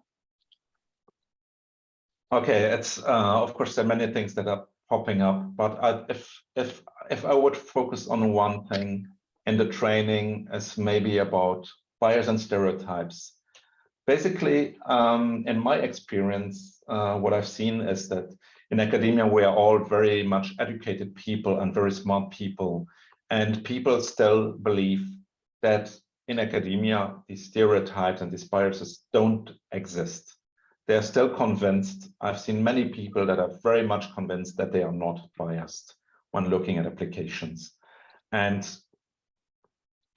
Speaker 2: Okay, it's of course there are many things that are popping up, but if I would focus on one thing in the training, is maybe about bias and stereotypes. Basically, in my experience, what I've seen is that in academia, we are all very much educated people and very smart people. And people still believe that in academia, these stereotypes and these biases don't exist. They're still convinced. I've seen many people that are very much convinced that they are not biased when looking at applications. And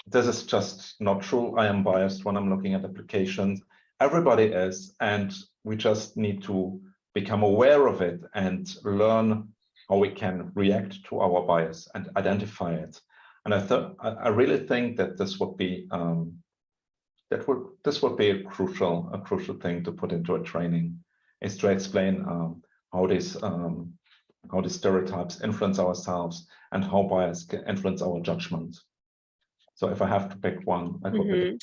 Speaker 2: this is just not true. I am biased when I'm looking at applications. Everybody is, and we just need to become aware of it and learn how we can react to our bias and identify it. And I really think that this would be a crucial thing to put into a training, is to explain how these stereotypes influence ourselves and how bias can influence our judgment. So if I have to pick one, I would pick.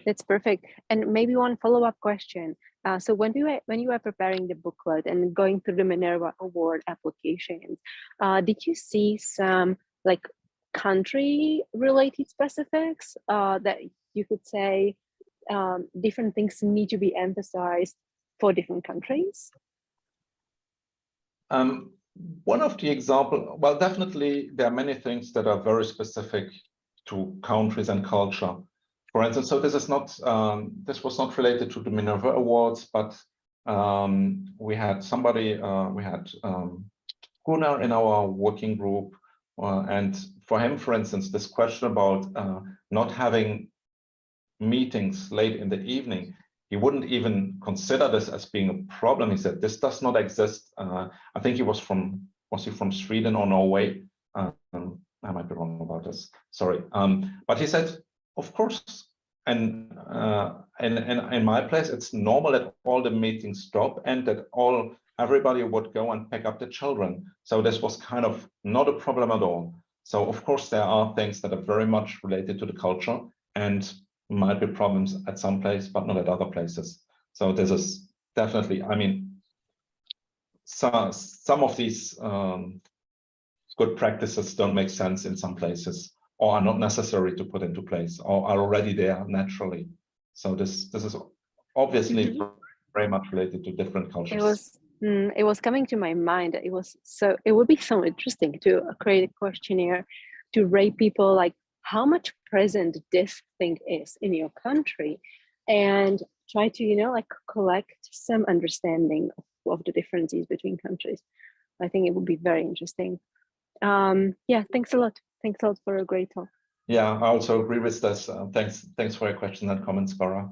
Speaker 5: That's perfect. And maybe one follow-up question. So when you were preparing the booklet and going through the Minerva Award applications, did you see some like country-related specifics that you could say different things need to be emphasized for different countries?
Speaker 2: One of the examples, well, definitely there are many things that are very specific to countries and culture. For instance, so this is not this was not related to the Minerva Awards, but we had somebody, we had Gunnar in our working group, and for him, for instance, this question about not having meetings late in the evening, he wouldn't even consider this as being a problem. He said this does not exist. I think he was from Sweden or Norway? I might be wrong about this. Sorry, but he said, of course, and in my place, it's normal that all the meetings stop and that everybody would go and pick up the children. So this was kind of not a problem at all. So of course, there are things that are very much related to the culture and might be problems at some place, but not at other places. So this is definitely, I mean, some of these good practices don't make sense in some places, or are not necessary to put into place, or are already there naturally. So this is obviously very much related to different cultures.
Speaker 5: It was coming to my mind. It would be so interesting to create a questionnaire to rate people, like how much present this thing is in your country, and try to, you know, like collect some understanding of the differences between countries. I think it would be very interesting. Yeah, thanks a lot. Thanks a lot for a great talk.
Speaker 2: Yeah, I also agree with this. Thanks for your question and comments, Cora.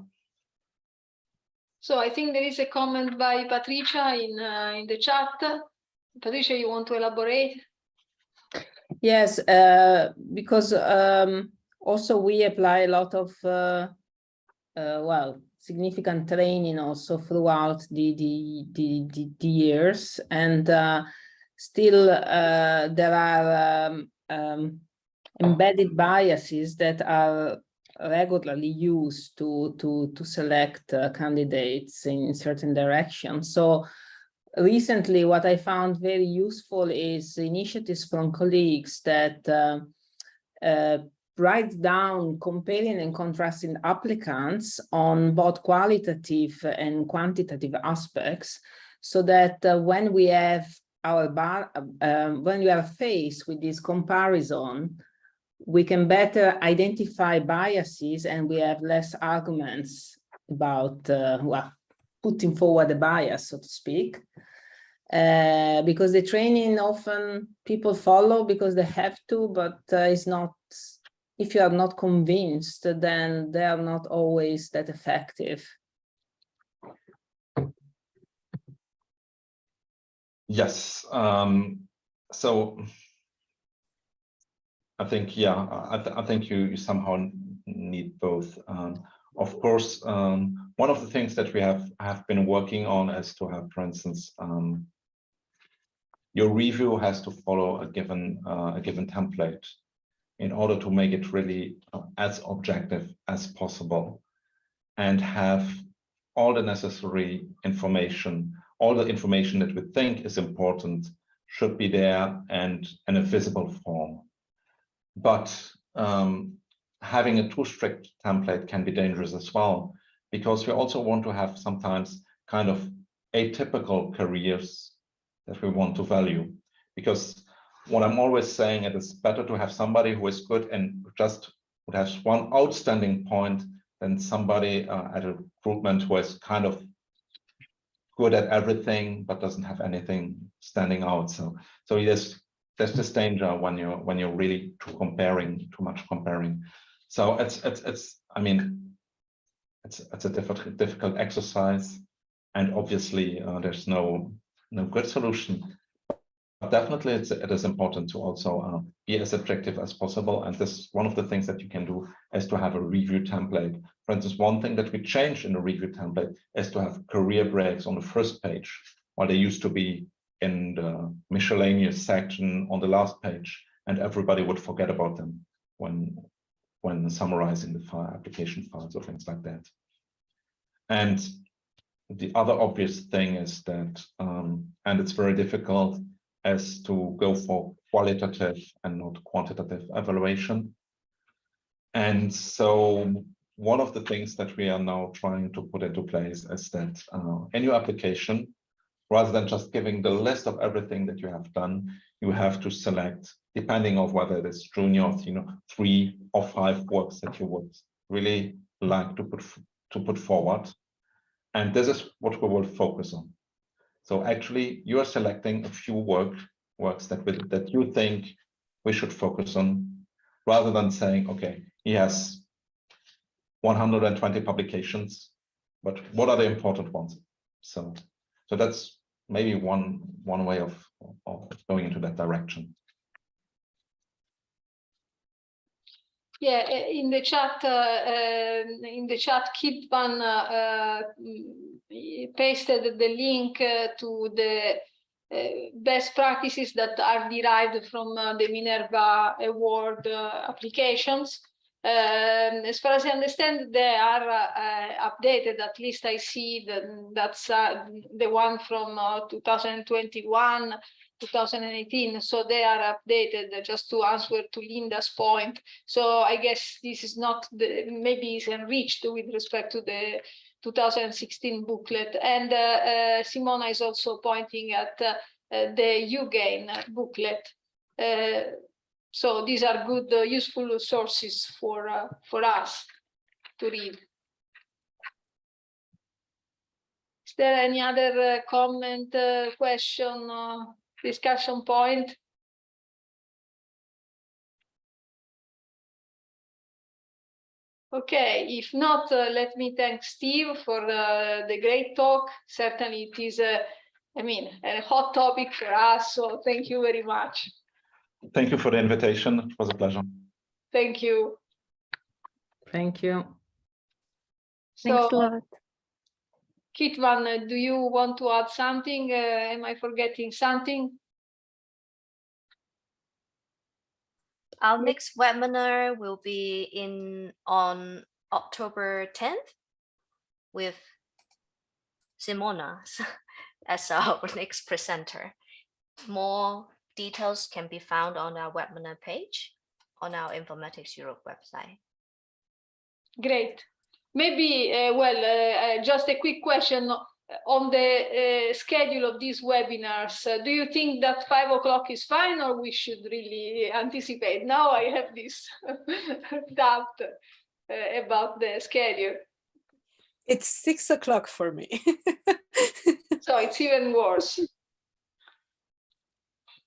Speaker 1: So I think there is a comment by Patricia in the chat. Patricia, you want to elaborate?
Speaker 6: Yes, because also we apply a lot of well, significant training also throughout the years, and still there are embedded biases that are regularly used to select candidates in certain directions. So recently, what I found very useful is initiatives from colleagues that write down comparing and contrasting applicants on both qualitative and quantitative aspects, so that when we have when we are faced with this comparison, we can better identify biases, and we have less arguments about well, putting forward a bias, so to speak. Because the training often people follow because they have to, but it's not, if you are not convinced, then they are not always that effective.
Speaker 2: Yes. So I think, yeah, I think you somehow need both. Of course, one of the things that we have been working on is to have, for instance, your review has to follow a given template in order to make it really as objective as possible, and have all the necessary information, all the information that we think is important should be there and in a visible form. But having a too strict template can be dangerous as well, because we also want to have sometimes kind of atypical careers that we want to value. Because what I'm always saying, it is better to have somebody who is good and just has one outstanding point than somebody at a recruitment who is kind of good at everything but doesn't have anything standing out. So yes, there's this danger when you're really too much comparing. So it's I mean, it's a difficult exercise, and obviously there's no good solution. But definitely it is important to also be as objective as possible. And this, one of the things that you can do is to have a review template. For instance, one thing that we changed in the review template is to have career breaks on the first page, while they used to be in the miscellaneous section on the last page, and everybody would forget about them when summarizing the application files or things like that. And the other obvious thing is that, and it's very difficult, as to go for qualitative and not quantitative evaluation. And so one of the things that we are now trying to put into place is that in your application, rather than just giving the list of everything that you have done, you have to select, depending on whether it is junior, 3 or 5 works that you would really like to put forward. And this is what we will focus on. So actually, you are selecting a few works that you think we should focus on, rather than saying, okay, he has 120 publications, but what are the important ones? So that's maybe one way of going into that direction.
Speaker 1: Yeah, in the chat, Kidvan pasted the link to the best practices that are derived from the Minerva Award applications. As far as I understand, they are updated. At least I see that's the one from 2021, 2018. So they are updated, just to answer to Linda's point. So I guess this is not maybe is enriched with respect to the 2016 booklet. And Simona is also pointing at the UGAIN booklet. So these are good, useful sources for us to read. Is there any other comment, question, discussion point? Okay, if not, let me thank Steve for the great talk. Certainly it is, I mean, a hot topic for us, so thank you very much.
Speaker 2: Thank you for the invitation. It was a pleasure.
Speaker 1: Thank you.
Speaker 6: Thank you.
Speaker 5: Thanks
Speaker 1: So,
Speaker 5: a lot.
Speaker 1: Kitvan, do you want to add something? Am I forgetting something?
Speaker 7: Our next webinar will be on October 10th with Simona as our next presenter. More details can be found on our webinar page on our Informatics Europe website.
Speaker 1: Great. Maybe, just a quick question on the schedule of these webinars. Do you think that 5 o'clock is fine, or we should really anticipate? Now I have this doubt about the schedule.
Speaker 3: It's 6 o'clock for me.
Speaker 1: So it's even worse.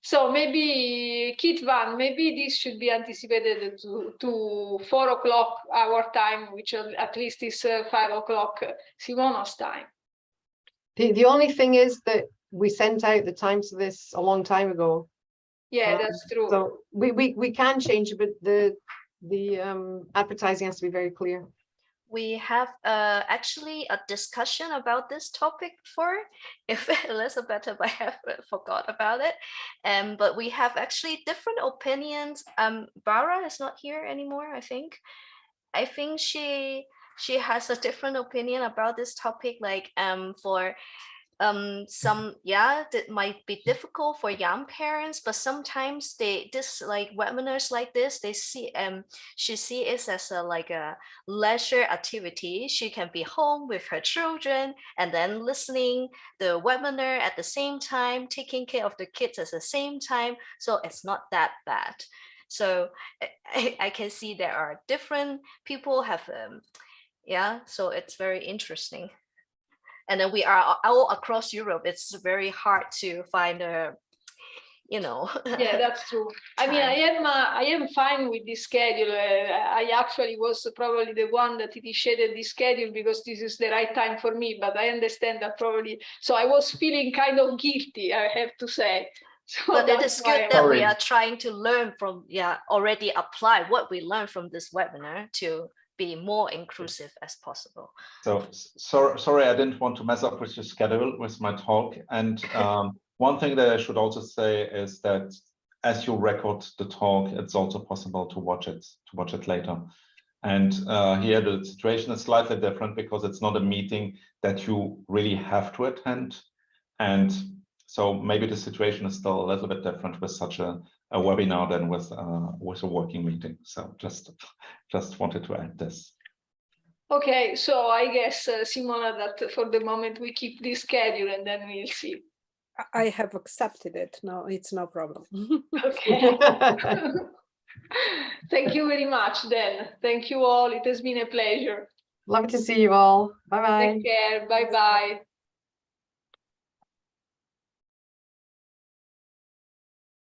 Speaker 1: So maybe, Kitvan, maybe this should be anticipated to 4 o'clock our time, which at least is 5 o'clock Simona's time.
Speaker 4: The only thing is that we sent out the times of this a long time ago.
Speaker 1: Yeah, that's true.
Speaker 4: So we can change it, but the advertising has to be very clear.
Speaker 7: We have actually a discussion about this topic before, if Elizabeth, I have forgot about it. But we have actually different opinions. Bara is not here anymore, I think. I think she has a different opinion about this topic, like for that might be difficult for young parents, but sometimes like webinars like this, they see she see it as a leisure activity. She can be home with her children and then listening the webinar at the same time, taking care of the kids at the same time, so it's not that bad. So I can see there are different people have so it's very interesting. And then we are all across Europe. It's very hard to find
Speaker 1: Yeah, that's true. I mean, I am fine with this schedule. I actually was probably the one that initiated this schedule because this is the right time for me, but I understand that probably, so I was feeling kind of guilty, I have to say. So
Speaker 7: but it is good that we are trying to learn from, already apply what we learned from this webinar to be more inclusive as possible.
Speaker 2: So sorry, I didn't want to mess up with your schedule with my talk. And one thing that I should also say is that as you record the talk, it's also possible to watch it later. And here the situation is slightly different because it's not a meeting that you really have to attend. And so maybe the situation is still a little bit different with such a webinar than with a working meeting. So just wanted to add this.
Speaker 1: Okay, so I guess, Simona, that for the moment we keep this schedule and then we'll see.
Speaker 3: I have accepted it. No, it's no problem.
Speaker 1: Okay. Thank you very much then. Thank you all. It has been a pleasure.
Speaker 4: Love to see you all. Bye-bye.
Speaker 1: Take care. Bye-bye.